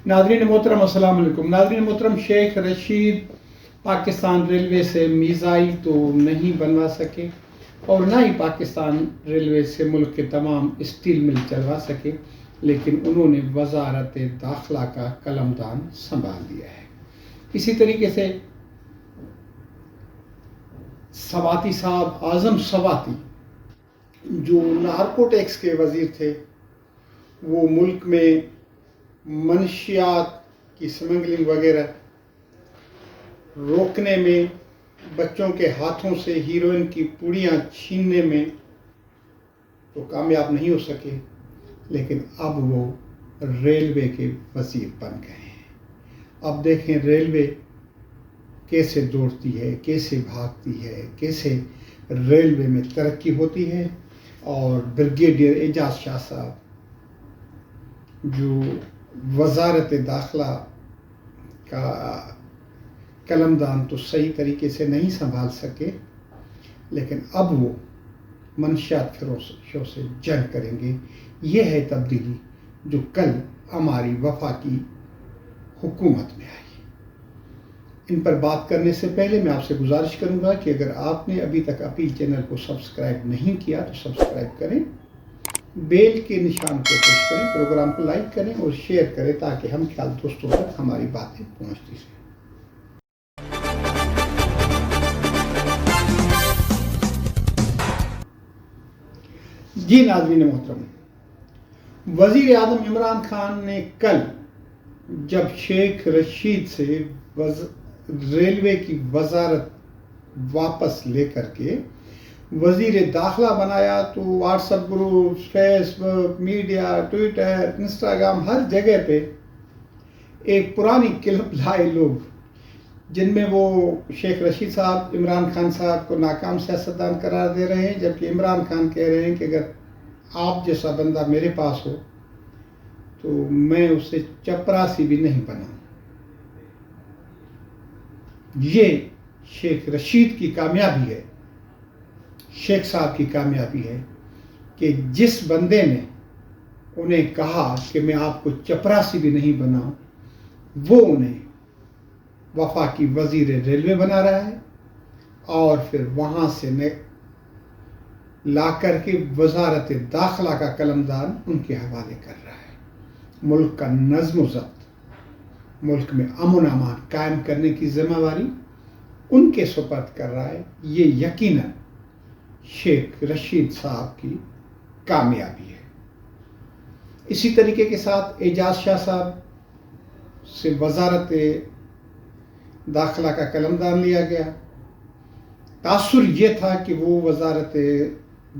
ناظرین محترم السلام علیکم۔ ناظرین محترم، شیخ رشید پاکستان ریلوے سے میزائل تو نہیں بنوا سکے اور نہ ہی پاکستان ریلوے سے ملک کے تمام اسٹیل مل چلوا سکے، لیکن انہوں نے وزارت داخلہ کا قلمدان سنبھال لیا ہے۔ اسی طریقے سے سواتی صاحب، اعظم سواتی، جو نارکو ٹیکس کے وزیر تھے، وہ ملک میں منشیات کی سمگلنگ وغیرہ روکنے میں، بچوں کے ہاتھوں سے ہیروئن کی پوڑیاں چھیننے میں تو کامیاب نہیں ہو سکے، لیکن اب وہ ریلوے کے وزیر بن گئے ہیں۔ اب دیکھیں ریلوے کیسے دوڑتی ہے، کیسے بھاگتی ہے، کیسے ریلوے میں ترقی ہوتی ہے۔ اور بریگیڈیئر اعجاز شاہ صاحب، جو وزارت داخلہ کا قلمدان تو صحیح طریقے سے نہیں سنبھال سکے، لیکن اب وہ منشیات فروشوں سے جنگ کریں گے۔ یہ ہے تبدیلی جو کل ہماری وفاقی حکومت میں آئی۔ ان پر بات کرنے سے پہلے میں آپ سے گزارش کروں گا کہ اگر آپ نے ابھی تک اپیل چینل کو سبسکرائب نہیں کیا تو سبسکرائب کریں، بیل کے نشان کو پریس کریں، پروگرام کو لائک کریں اور شیئر کریں تاکہ ہم خیال دوستوں تک ہماری باتیں پہنچتی رہیں۔ جی ناظرین محترم، وزیر اعظم عمران خان نے کل جب شیخ رشید سے ریلوے کی وزارت واپس لے کر کے وزیر داخلہ بنایا تو واٹس ایپ گروپ، فیس بک، میڈیا، ٹویٹر، انسٹاگرام، ہر جگہ پہ ایک پرانی کلپ لائے لوگ، جن میں وہ شیخ رشید صاحب عمران خان صاحب کو ناکام سیاستدان قرار دے رہے ہیں، جبکہ عمران خان کہہ رہے ہیں کہ اگر آپ جیسا بندہ میرے پاس ہو تو میں اسے چپراسی بھی نہیں بناؤں۔ یہ شیخ رشید کی کامیابی ہے، شیخ صاحب کی کامیابی ہے کہ جس بندے نے انہیں کہا کہ میں آپ کو چپراسی بھی نہیں بناؤں، وہ انہیں وفاقی وزیر ریلوے بنا رہا ہے اور پھر وہاں سے لا کر کے وزارت داخلہ کا قلمدان ان کے حوالے کر رہا ہے۔ ملک کا نظم و ضبط، ملک میں امن و امان قائم کرنے کی ذمہ داری ان کے سپرد کر رہا ہے۔ یہ یقیناً شیخ رشید صاحب کی کامیابی ہے۔ اسی طریقے کے ساتھ اعجاز شاہ صاحب سے وزارت داخلہ کا قلمدان لیا گیا۔ تاثر یہ تھا کہ وہ وزارت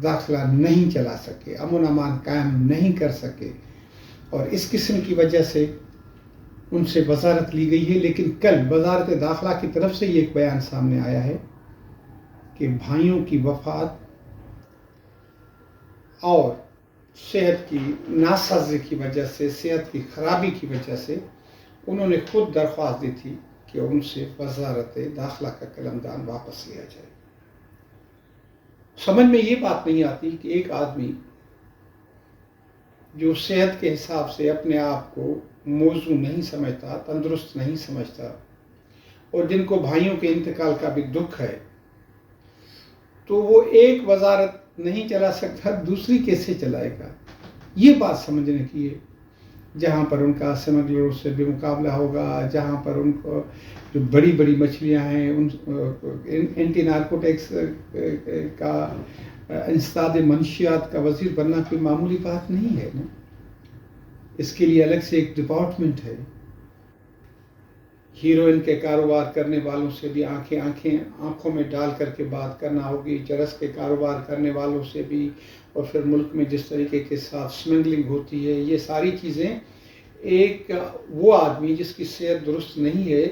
داخلہ نہیں چلا سکے، امن و امان قائم نہیں کر سکے، اور اس قسم کی وجہ سے ان سے وزارت لی گئی ہے۔ لیکن کل وزارت داخلہ کی طرف سے یہ ایک بیان سامنے آیا ہے کہ بھائیوں کی وفات اور صحت کی ناسازی کی وجہ سے، صحت کی خرابی کی وجہ سے انہوں نے خود درخواست دی تھی کہ ان سے وزارت داخلہ کا قلمدان واپس لیا جائے۔ سمجھ میں یہ بات نہیں آتی کہ ایک آدمی جو صحت کے حساب سے اپنے آپ کو موزوں نہیں سمجھتا، تندرست نہیں سمجھتا، اور جن کو بھائیوں کے انتقال کا بھی دکھ ہے، تو وہ ایک وزارت نہیں چلا سکتا، دوسری کیسے چلائے گا؟ یہ بات سمجھنے کی ہے۔ جہاں پر ان کا سمگلروں سے بھی مقابلہ ہوگا، جہاں پر ان کو جو بڑی بڑی مچھلیاں ہیں، ان اینٹی نارکوٹکس کا انسداد منشیات کا وزیر بننا کوئی معمولی بات نہیں ہے نا۔ اس کے لیے الگ سے ایک ڈپارٹمنٹ ہے۔ ہیروئن کے کاروبار کرنے والوں سے بھی آنکھوں میں ڈال کر کے بات کرنا ہوگی، چرس کے کاروبار کرنے والوں سے بھی، اور پھر ملک میں جس طریقے کے ساتھ سمگلنگ ہوتی ہے، یہ ساری چیزیں ایک وہ آدمی جس کی صحت درست نہیں ہے،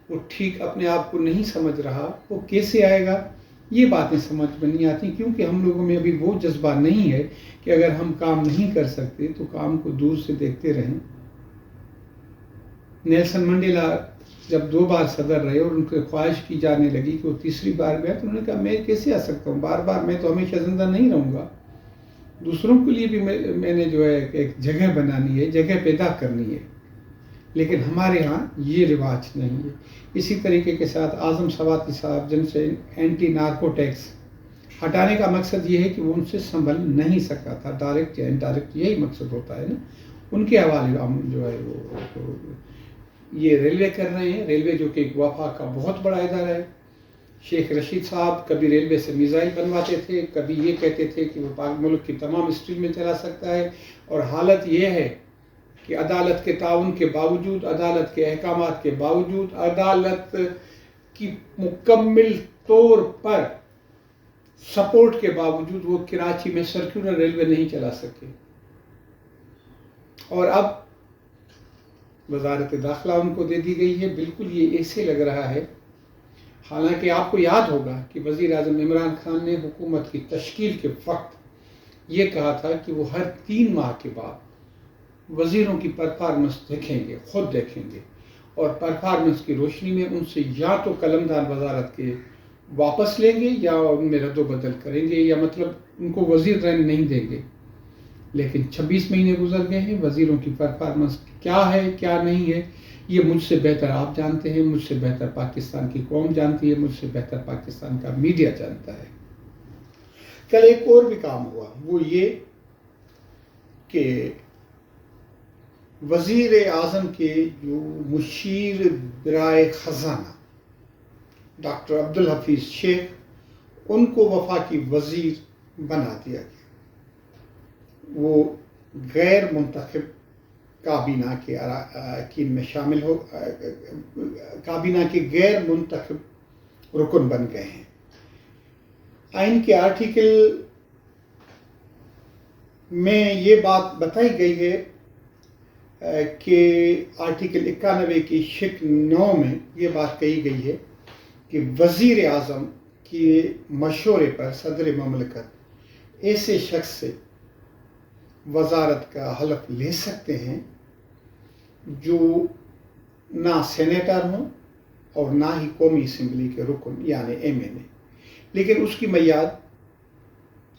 وہ ٹھیک اپنے آپ کو نہیں سمجھ رہا، وہ کیسے آئے گا؟ یہ باتیں سمجھ میں نہیں آتی، کیونکہ ہم لوگوں میں ابھی وہ جذبہ نہیں ہے کہ اگر ہم کام نہیں کر سکتے تو کام کو دور سے دیکھتے رہیں۔ نیلسن منڈیلا جب 2 بار صدر رہے اور ان کی خواہش کی جانے لگی کہ وہ تیسری بار میں آئے، تو انہوں نے کہا میں کیسے آ سکتا ہوں، بار بار میں تو ہمیشہ زندہ نہیں رہوں گا، دوسروں کے لیے بھی میں نے جو ہے ایک جگہ بنانی ہے، جگہ پیدا کرنی ہے۔ لیکن ہمارے ہاں یہ رواج نہیں ہے۔ اسی طریقے کے ساتھ اعظم سواتی صاحب جن سے اینٹی نارکو ٹیکس ہٹانے کا مقصد یہ ہے کہ وہ ان سے سنبھل نہیں سکا تھا، ڈائریکٹ یا انڈائریکٹ یہی مقصد ہوتا ہے نا۔ ان کے حوالے ہم جو ہے وہ یہ ریلوے کر رہے ہیں، ریلوے جو کہ ایک وفا کا بہت بڑا ادارہ ہے۔ شیخ رشید صاحب کبھی ریلوے سے میزائل بنواتے تھے، کبھی یہ کہتے تھے کہ وہ پاک ملک کی تمام اسٹریٹ میں چلا سکتا ہے، اور حالت یہ ہے کہ عدالت کے تعاون کے باوجود، عدالت کے احکامات کے باوجود، عدالت کی مکمل طور پر سپورٹ کے باوجود وہ کراچی میں سرکولر ریلوے نہیں چلا سکے۔ اور اب وزارت داخلہ ان کو دے دی گئی ہے۔ بالکل یہ ایسے لگ رہا ہے، حالانکہ آپ کو یاد ہوگا کہ وزیر اعظم عمران خان نے حکومت کی تشکیل کے وقت یہ کہا تھا کہ وہ ہر 3 ماہ کے بعد وزیروں کی پرفارمنس دیکھیں گے، خود دیکھیں گے، اور پرفارمنس کی روشنی میں ان سے یا تو قلمدان وزارت کے واپس لیں گے یا ان میں رد و بدل کریں گے، یا مطلب ان کو وزیر رہنے نہیں دیں گے۔ لیکن 26 مہینے گزر گئے ہیں، وزیروں کی پرفارمنس کیا ہے کیا نہیں ہے یہ مجھ سے بہتر آپ جانتے ہیں، مجھ سے بہتر پاکستان کی قوم جانتی ہے، مجھ سے بہتر پاکستان کا میڈیا جانتا ہے۔ کل ایک اور بھی کام ہوا، وہ یہ کہ وزیر اعظم کے جو مشیر برائے خزانہ ڈاکٹر عبدالحفیظ شیخ، ان کو وفاقی وزیر بنا دیا گیا۔ وہ غیر منتخب کابینہ کے اراکین میں شامل ہو، کابینہ کے غیر منتخب رکن بن گئے ہیں۔ آئین کے آرٹیکل میں یہ بات بتائی گئی ہے کہ آرٹیکل 91 کی شق 9 میں یہ بات کہی گئی ہے کہ وزیر اعظم کے مشورے پر صدر مملکت ایسے شخص سے وزارت کا حلف لے سکتے ہیں جو نہ سینیٹر ہوں اور نہ ہی قومی اسمبلی کے رکن یعنی ایم این اے، لیکن اس کی میعاد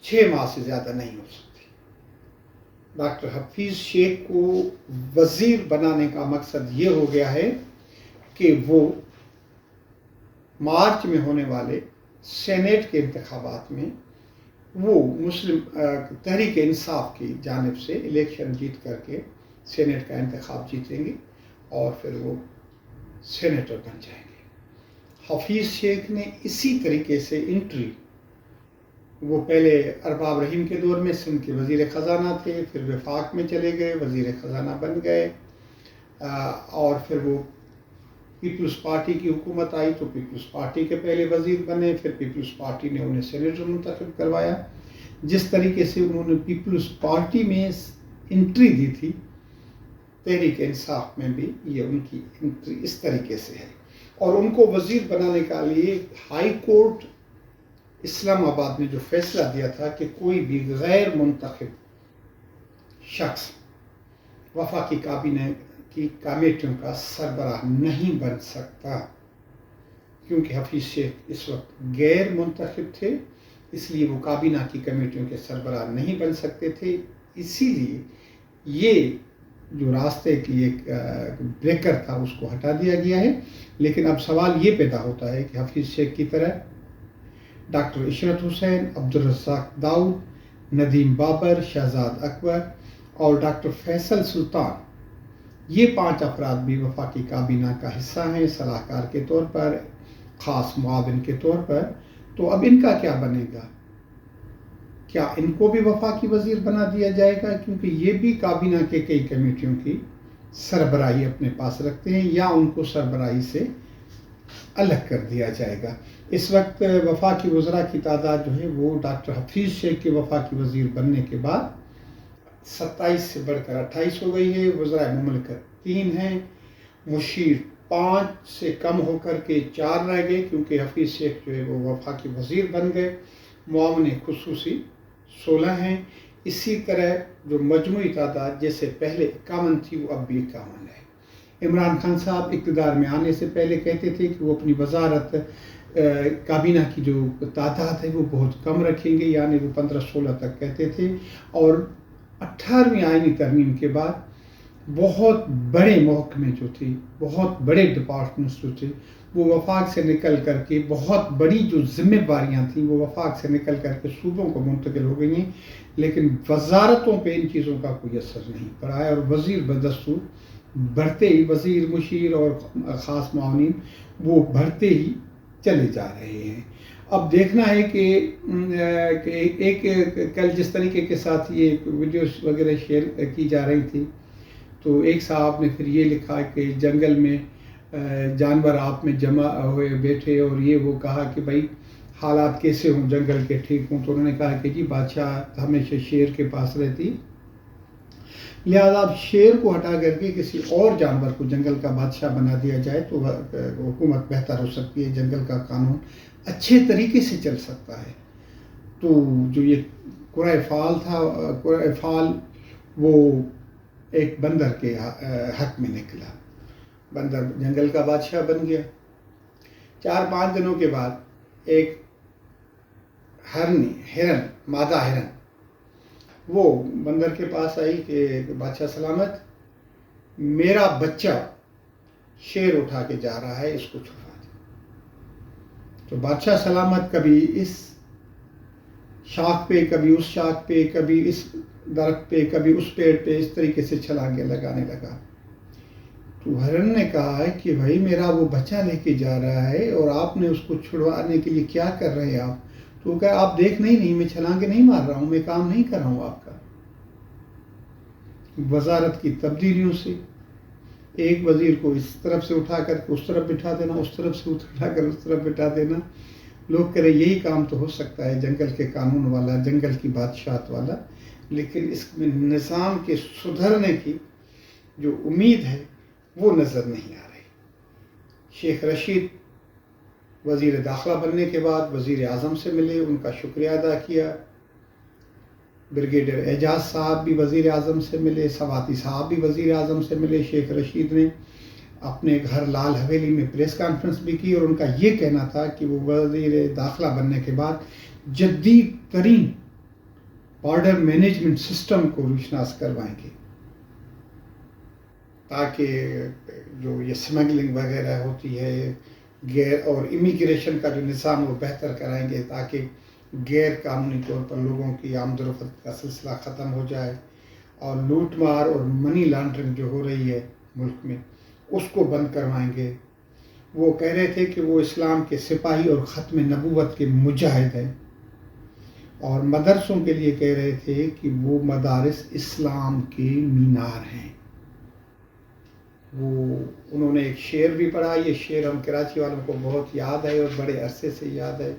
6 ماہ سے زیادہ نہیں ہو سکتی۔ ڈاکٹر حفیظ شیخ کو وزیر بنانے کا مقصد یہ ہو گیا ہے کہ وہ مارچ میں ہونے والے سینیٹ کے انتخابات میں وہ مسلم تحریک انصاف کی جانب سے الیکشن جیت کر کے سینیٹ کا انتخاب جیتیں گے اور پھر وہ سینیٹر بن جائیں گے۔ حفیظ شیخ نے اسی طریقے سے انٹری، وہ پہلے ارباب رحیم کے دور میں سندھ کے وزیر خزانہ تھے، پھر وفاق میں چلے گئے، وزیر خزانہ بن گئے، اور پھر وہ پیپلز پارٹی کی حکومت آئی تو پیپلز پارٹی کے پہلے وزیر بنے، پھر پیپلز پارٹی نے انہیں سینیٹر منتخب کروایا۔ جس طریقے سے انہوں نے پیپلز پارٹی میں انٹری دی تھی، تحریک انصاف میں بھی یہ ان کی انٹری اس طریقے سے ہے۔ اور ان کو وزیر بنانے کا لیے ہائی کورٹ اسلام آباد نے جو فیصلہ دیا تھا کہ کوئی بھی غیر منتخب شخص وفاقی کابینہ کی کمیٹیوں کا سربراہ نہیں بن سکتا، کیونکہ حفیظ شیخ اس وقت غیر منتخب تھے، اس لیے وہ کابینہ کی کمیٹیوں کے سربراہ نہیں بن سکتے تھے۔ اسی لیے یہ جو راستے کی ایک بریکر تھا اس کو ہٹا دیا گیا ہے۔ لیکن اب سوال یہ پیدا ہوتا ہے کہ حفیظ شیخ کی طرح ڈاکٹر عشرت حسین، عبدالرزاق داؤد، ندیم بابر، شہزاد اکبر اور ڈاکٹر فیصل سلطان، یہ 5 افراد بھی وفاقی کابینہ کا حصہ ہیں صلاح کار کے طور پر، خاص معاون کے طور پر۔ تو اب ان کا کیا بنے گا؟ کیا ان کو بھی وفاقی وزیر بنا دیا جائے گا؟ کیونکہ یہ بھی کابینہ کے کئی کمیٹیوں کی سربراہی اپنے پاس رکھتے ہیں، یا ان کو سربراہی سے الگ کر دیا جائے گا؟ اس وقت وفاقی وزراء کی تعداد جو ہے وہ ڈاکٹر حفیظ شیخ کے وفاقی وزیر بننے کے بعد 27 سے بڑھ کر 28 ہو گئی ہے۔ وزرائے مملکت 3 ہیں، مشیر 5 سے کم ہو کر کے 4 رہ گئے کیونکہ حفیظ شیخ جو ہے وہ وفاقی وزیر بن گئے، معاون خصوصی 16 ہیں۔ اسی طرح جو مجموعی تعداد جیسے پہلے 51 تھی وہ اب بھی 51 ہے۔ عمران خان صاحب اقتدار میں آنے سے پہلے کہتے تھے کہ وہ اپنی وزارت کابینہ کی جو تعداد ہے وہ بہت کم رکھیں گے، یعنی وہ 15-16 تک کہتے تھے، اور 18ویں آئینی ترمیم کے بعد بہت بڑے محکمے جو تھے، بہت بڑے ڈپارٹمنٹس جو تھے، وہ وفاق سے نکل کر کے بہت بڑی جو ذمہ داریاں تھیں وہ وفاق سے نکل کر کے صوبوں کو منتقل ہو گئی ہیں، لیکن وزارتوں پہ ان چیزوں کا کوئی اثر نہیں پڑا ہے، اور وزیر بدستور بڑھتے ہی، وزیر، مشیر اور خاص معاونین وہ بڑھتے ہی چلے جا رہے ہیں۔ اب دیکھنا ہے کہ ایک کل جس طریقے کے ساتھ یہ ویڈیوز وغیرہ شیئر کی جا رہی تھی، تو ایک صاحب نے پھر یہ لکھا کہ جنگل میں جانور آپ میں جمع ہوئے بیٹھے، اور یہ وہ کہا کہ بھائی حالات کیسے ہوں جنگل کے، ٹھیک ہوں؟ تو انہوں نے کہا کہ جی بادشاہ ہمیشہ شیر کے پاس رہتی، لہذا اب شیر کو ہٹا کر کے کسی اور جانور کو جنگل کا بادشاہ بنا دیا جائے تو حکومت بہتر ہو سکتی ہے، جنگل کا قانون اچھے طریقے سے چل سکتا ہے۔ تو جو یہ قرۂ فال تھا، قرۂ فال وہ ایک بندر کے حق میں نکلا، بندر جنگل کا بادشاہ بن گیا۔ 4-5 دنوں کے بعد ایک ہرن، مادہ ہرن، وہ بندر کے پاس آئی کہ بادشاہ سلامت، میرا بچہ شیر اٹھا کے جا رہا ہے، اس کو چھڑا دے۔ تو بادشاہ سلامت کبھی اس شاخ پہ، کبھی اس شاخ پہ، کبھی اس درخت پہ، کبھی اس پیڑ پہ، اس طریقے سے چھلانگیں لگانے لگا۔ تو ہرن نے کہا ہے کہ بھائی میرا وہ بچہ لے کے جا رہا ہے اور آپ نے اس کو چھڑوانے کے لیے کیا کر رہے ہیں آپ؟ تو وہ کہا آپ دیکھ نہیں میں چھلانگیں نہیں مار رہا ہوں، میں کام نہیں کر رہا ہوں آپ کا۔ وزارت کی تبدیلیوں سے ایک وزیر کو اس طرف سے اٹھا کر کے اس طرف بٹھا دینا، اس طرف سے اٹھا کر اس طرف بٹھا دینا، لوگ کہہ رہے یہی کام تو ہو سکتا ہے جنگل کے قانون والا، جنگل کی بادشاہت والا، لیکن اس میں نظام کے سدھرنے کی جو امید ہے وہ نظر نہیں آ رہی۔ شیخ رشید وزیر داخلہ بننے کے بعد وزیر اعظم سے ملے، ان کا شکریہ ادا کیا، بریگیڈیئر اعجاز صاحب بھی وزیر اعظم سے ملے، سواتی صاحب بھی وزیر اعظم سے ملے۔ شیخ رشید نے اپنے گھر لال حویلی میں پریس کانفرنس بھی کی، اور ان کا یہ کہنا تھا کہ وہ وزیر داخلہ بننے کے بعد جدید ترین بارڈر مینجمنٹ سسٹم کو روشناس کروائیں گے، تاکہ جو یہ سمگلنگ وغیرہ ہوتی ہے اور امیگریشن کا جو نظام وہ بہتر کرائیں گے، تاکہ غیر قانونی طور پر لوگوں کی آمد و رفت کا سلسلہ ختم ہو جائے، اور لوٹ مار اور منی لانڈرنگ جو ہو رہی ہے ملک میں اس کو بند کروائیں گے۔ وہ کہہ رہے تھے کہ وہ اسلام کے سپاہی اور ختم نبوت کے مجاہد ہیں، اور مدرسوں کے لیے کہہ رہے تھے کہ وہ مدارس اسلام کے مینار ہیں۔ انہوں نے ایک شعر بھی پڑھا، یہ شعر ہم کراچی والوں کو بہت یاد ہے اور بڑے عرصے سے یاد ہے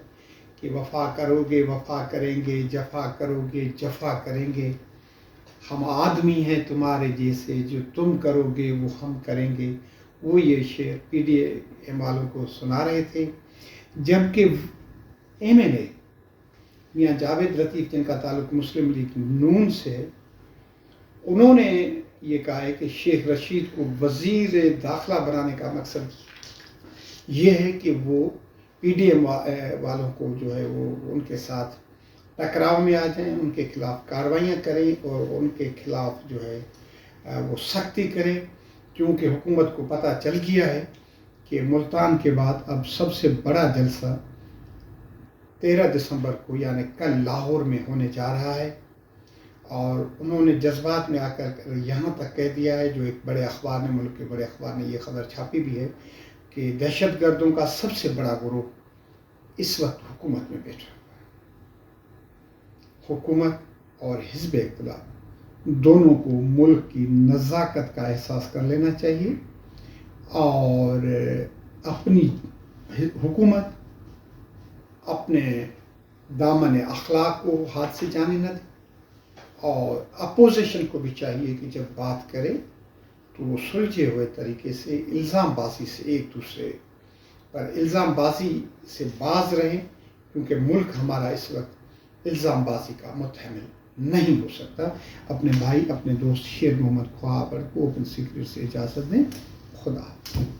کہ وفا کرو گے وفا کریں گے، جفا کرو گے جفا کریں گے، ہم آدمی ہیں تمہارے جیسے، جو تم کرو گے وہ ہم کریں گے۔ وہ یہ شعر پی ڈی ایم والوں کو سنا رہے تھے، جبکہ ایم این اے میاں جاوید لطیف جن کا تعلق مسلم لیگ نون سے، انہوں نے یہ کہا ہے کہ شیخ رشید کو وزیر داخلہ بنانے کا مقصد یہ ہے کہ وہ پی ڈی ایم والوں کو جو ہے وہ ان کے ساتھ ٹکراؤ میں آ جائیں، ان کے خلاف کارروائیاں کریں اور ان کے خلاف جو ہے وہ سختی کریں، کیونکہ حکومت کو پتہ چل گیا ہے کہ ملتان کے بعد اب سب سے بڑا جلسہ 13 دسمبر کو یعنی کل لاہور میں ہونے جا رہا ہے، اور انہوں نے جذبات میں آ کر یہاں تک کہہ دیا ہے، جو ایک بڑے اخبار نے، ملک کے بڑے اخبار نے یہ خبر چھاپی بھی ہے، کہ دہشت گردوں کا سب سے بڑا گروہ اس وقت حکومت میں بیٹھا ہوا ہے۔ حکومت اور حزب اقتدار دونوں کو ملک کی نزاکت کا احساس کر لینا چاہیے، اور اپنی حکومت اپنے دامن اخلاق کو ہاتھ سے جانے نہ دے، اور اپوزیشن کو بھی چاہیے کہ جب بات کرے تو وہ سلجھے ہوئے طریقے سے، الزام بازی سے ایک دوسرے پر الزام بازی سے باز رہیں، کیونکہ ملک ہمارا اس وقت الزام بازی کا متحمل نہیں ہو سکتا۔ اپنے بھائی، اپنے دوست شیر محمد خواب کو اوپن سیکرٹ سے اجازت دیں۔ خدا حافظ۔